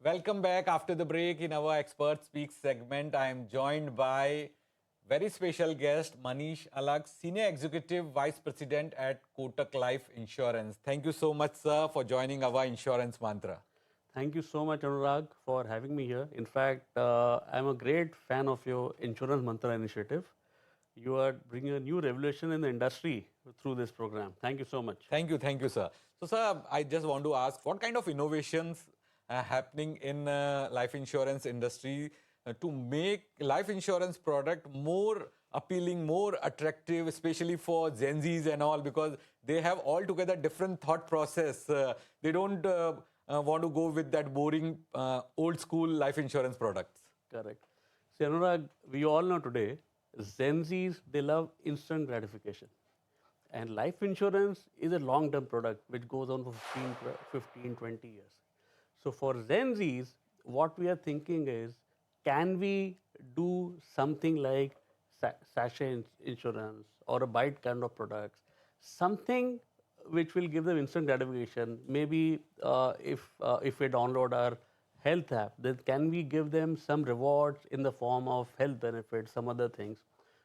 Welcome back after the break in our Expert Speaks segment. I am joined by very special guest Manish Alag, Senior Executive Vice President at Kotak Life Insurance. Thank you so much, sir, for joining our insurance mantra. Thank you so much, Anurag, for having me here. In fact, I'm a great fan of your Insurance Mantra initiative. You are bringing a new revolution in the industry through this program. Thank you so much. Thank you, sir. So, sir, I just want to ask, what kind of innovations are happening in life insurance industry to make life insurance product more appealing, more attractive, especially for Gen Zs and all, because they have altogether different thought process. They don't want to go with that boring old school life insurance products. Correct. See, Anurag, we all know today, Gen Zs, they love instant gratification. And life insurance is a long-term product which goes on for 15, 20 years. So for Gen Zs, what we are thinking is, can we do something like sachet insurance or a bite kind of products, something which will give them instant gratification. Maybe if we download our health app, then can we give them some rewards in the form of health benefits, some other things.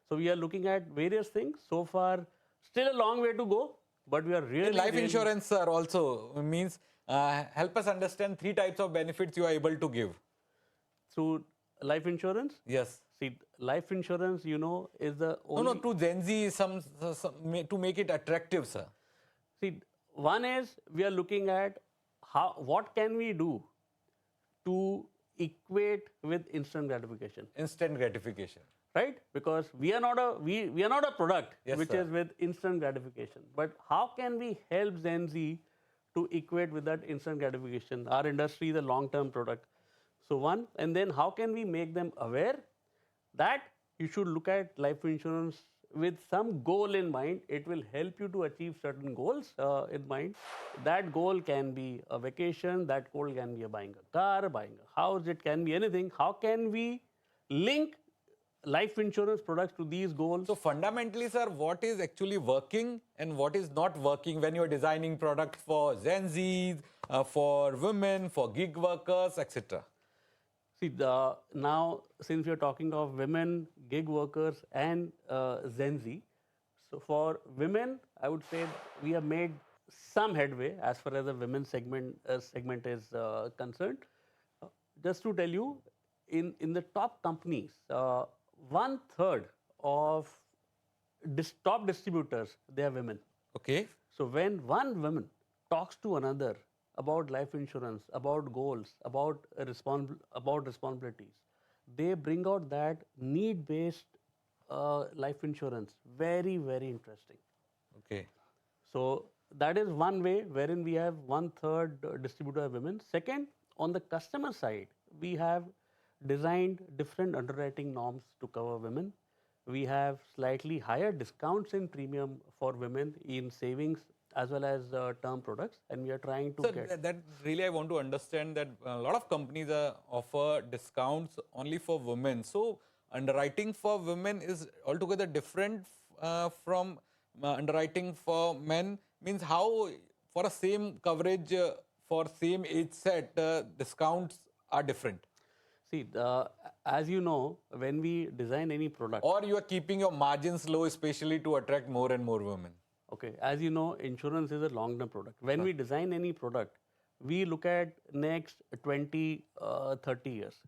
So we are looking at various things. So far, still a long way to go, but we are really... Life insurance, sir, also means help us understand three types of benefits you are able to give. Through life insurance? Yes. See, life insurance, is the only... No, to Gen Z, to make it attractive, sir. See, one is we are looking at what can we do to equate with instant gratification. Instant gratification. Right? Because we are not a product which is with instant gratification. But how can we help Gen Z to equate with that instant gratification? Our industry is a long-term product. So one, and then how can we make them aware that you should look at life insurance with some goal in mind. It will help you to achieve certain goals in mind. That goal can be a vacation, that goal can be buying a car, buying a house, it can be anything. How can we link life insurance products to these goals? So fundamentally, sir, what is actually working and what is not working when you're designing products for Gen Zs, for women, for gig workers, etc.? See, now since we are talking of women, gig workers and Gen Z, so for women, I would say we have made some headway as far as the women's segment is concerned. Just to tell you, in the top companies, 1/3 of top distributors, they are women. Okay. So when one woman talks to another about life insurance, about goals, about responsibilities, they bring out that need-based life insurance. Very, very interesting. Okay. So that is one way wherein we have 1/3 distributor women. Second, on the customer side, we have designed different underwriting norms to cover women. We have slightly higher discounts in premium for women in savings as well as term products, and we are trying to get... That really I want to understand that a lot of companies offer discounts only for women. So underwriting for women is altogether different from underwriting for men. Means how for a same coverage for same age set, discounts are different. See, as you know, when we design any product... Or you are keeping your margins low, especially to attract more and more women. Okay, as you know, insurance is a long-term product. When we design any product, we look at next 20, 30 years.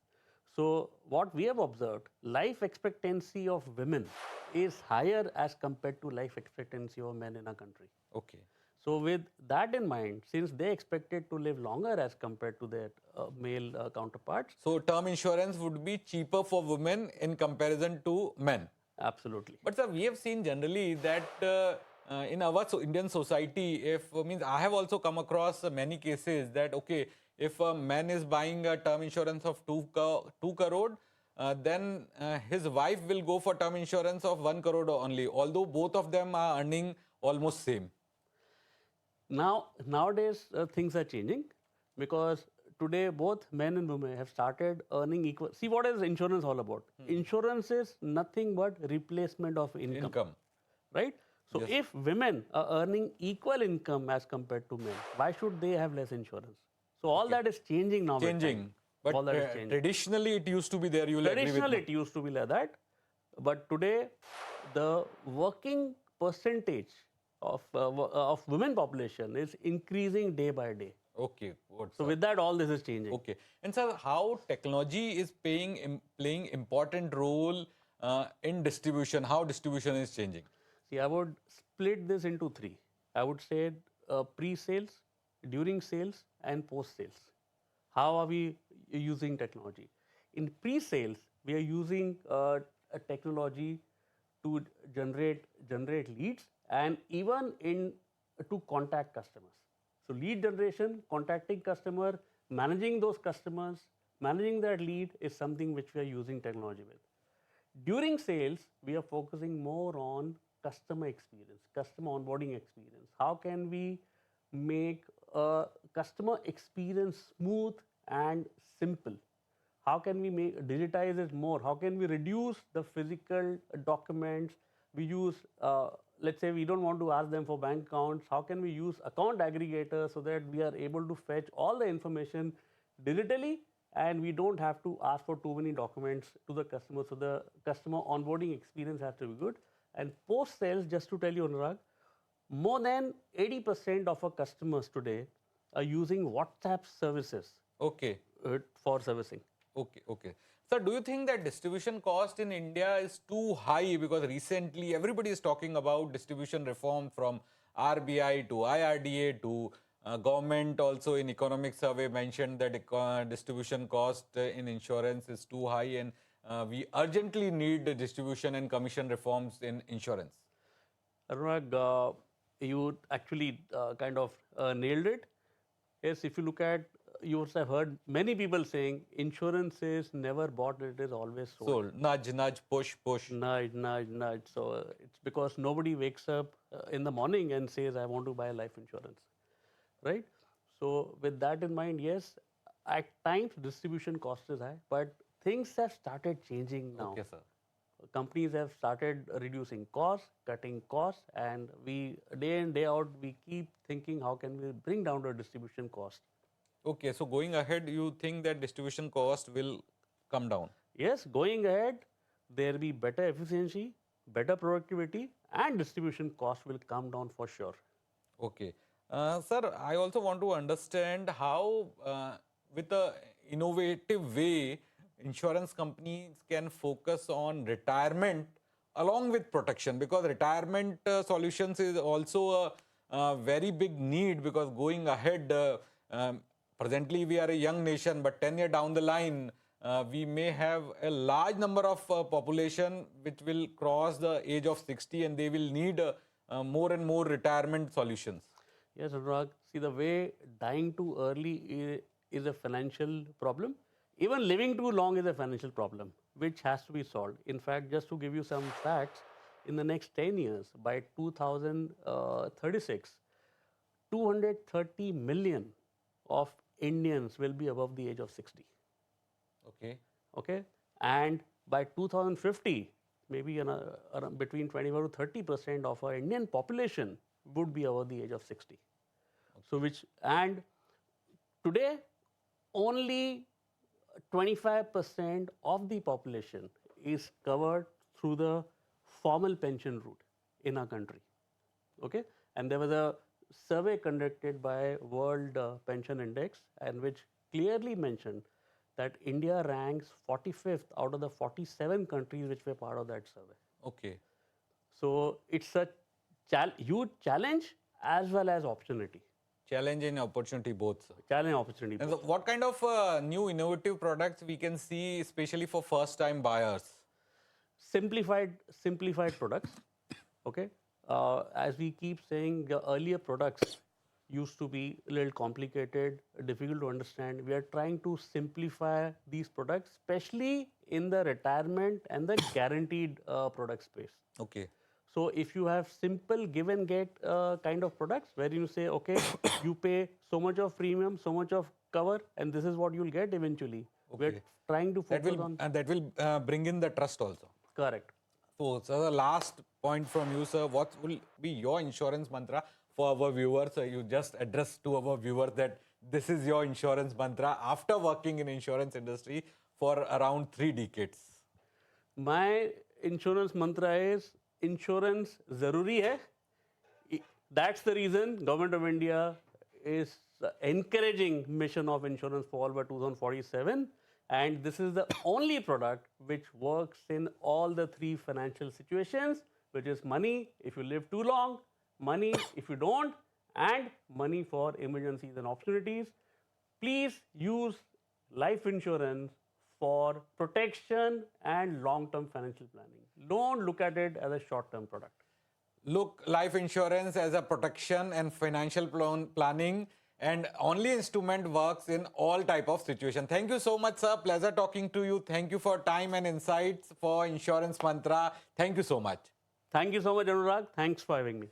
So what we have observed, life expectancy of women is higher as compared to life expectancy of men in our country. Okay. So with that in mind, since they expected to live longer as compared to their male counterparts. So term insurance would be cheaper for women in comparison to men. Absolutely. But sir, we have seen generally that in our Indian society, I have also come across many cases that, okay, if a man is buying a term insurance of 2 crore, then his wife will go for term insurance of 1 crore only, although both of them are earning almost same. Nowadays, things are changing because today both men and women have started earning equal. See, what is insurance all about? Insurance is nothing but replacement of income. Right? So Yes. if women are earning equal income as compared to men, why should they have less insurance? So all that is changing now. Changing. But all that is changing. traditionally, it used to be there. You will agree with Traditionally, me. it used to be like that, but today, the working percentage of women population is increasing day by day. Okay, good, So sir. with that, all this is changing. Okay. And sir, how technology is playing important role in distribution? How distribution is changing? See, I would split this into three. I would say pre-sales, during sales, and post-sales. How are we using technology? In pre-sales, we are using a technology to generate leads, and even in to contact customers. So lead generation, contacting customer, managing those customers, managing that lead is something which we are using technology with. During sales, we are focusing more on customer experience, customer onboarding experience. How can we make a customer experience smooth and simple? How can we digitize it more? How can we reduce the physical documents? We use, let's say, we don't want to ask them for bank accounts. How can we use account aggregator so that we are able to fetch all the information digitally and we don't have to ask for too many documents to the customer? So the customer onboarding experience has to be good. And post sales, just to tell you, Anurag, more than 80% of our customers today are using WhatsApp services Okay. for servicing. Okay, okay. So, do you think that distribution cost in India is too high? Because recently everybody is talking about distribution reform from RBI to IRDA to government also in economic survey mentioned that distribution cost in insurance is too high and we urgently need the distribution and commission reforms in insurance. Anurag, you actually kind of nailed it. Yes, if you look at, you must have heard many people saying insurance is never bought, it is always sold. So, nudge, nudge, push, push. Nudge, nudge, nudge. So it's because nobody wakes up in the morning and says, I want to buy life insurance, right? So with that in mind, yes, at times distribution cost is high, but things have started changing now. Okay, sir. Companies have started reducing costs, cutting costs, and we day in day out we keep thinking how can we bring down the distribution cost. Okay, so going ahead, you think that distribution cost will come down? Yes, going ahead, there will be better efficiency, better productivity, and distribution cost will come down for sure. Okay. Sir, I also want to understand how, with a innovative way, insurance companies can focus on retirement along with protection because retirement solutions is also a very big need because going ahead, presently we are a young nation, but 10 years down the line, we may have a large number of population which will cross the age of 60 and they will need more and more retirement solutions. Yes, Anurag. See, the way dying too early is a financial problem. Even living too long is a financial problem, which has to be solved. In fact, just to give you some facts, in the next 10 years, by 2036, 230 million of Indians will be above the age of 60. Okay. Okay, and by 2050, maybe between 25 to 30% of our Indian population would be over the age of 60. So which, and today only 25% of the population is covered through the formal pension route in our country. Okay, and there was a survey conducted by World Pension Index and which clearly mentioned that India ranks 45th out of the 47 countries which were part of that survey. Okay. So it's a huge challenge as well as opportunity. Challenge and opportunity both, sir. Challenge, opportunity. And so what kind of new innovative products we can see, especially for first-time buyers? Simplified products. Okay, as we keep saying, the earlier products used to be a little complicated, difficult to understand. We are trying to simplify these products, especially in the retirement and the guaranteed product space. Okay. So if you have simple give and get kind of products where you say, okay, you pay so much of premium, so much of cover, and this is what you'll get eventually. Okay. We're trying to focus on. And that will bring in the trust also. Correct. So, the last point from you, sir, what will be your insurance mantra for our viewers? You just addressed to our viewers that this is your insurance mantra after working in insurance industry for around 3 decades? My insurance mantra is insurance zaruri hai. That's the reason Government of India is encouraging mission of insurance for all by 2047. And this is the only product which works in all the three financial situations, which is money if you live too long, money if you don't, and money for emergencies and opportunities. Please use life insurance for protection and long-term financial planning. Don't look at it as a short-term product. Look life insurance as a protection and financial planning, and only instrument works in all type of situation. Thank you so much, sir. Pleasure talking to you. Thank you for time and insights for insurance mantra. Thank you so much. Thank you so much, Anurag. Thanks for having me.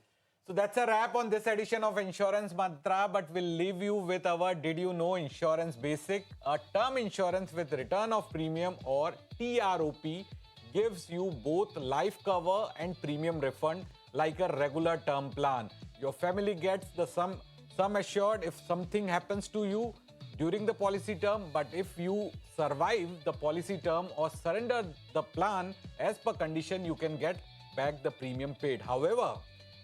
So that's a wrap on this edition of Insurance Mantra, but we'll leave you with our Did You Know Insurance Basic, a term insurance with return of premium or TROP gives you both life cover and premium refund like a regular term plan. Your family gets the sum assured if something happens to you during the policy term, but if you survive the policy term or surrender the plan as per condition, you can get back the premium paid. However,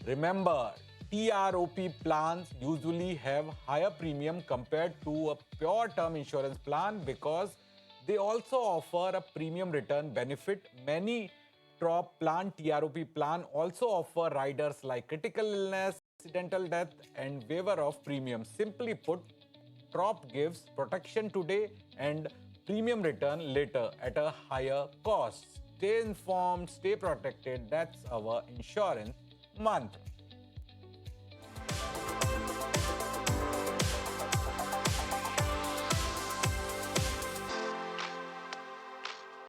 remember, TROP plans usually have higher premium compared to a pure term insurance plan because they also offer a premium return benefit. Many TROP plan also offer riders like critical illness, accidental death, and waiver of premium. Simply put, TROP gives protection today and premium return later at a higher cost. Stay informed, stay protected. That's our insurance mantra.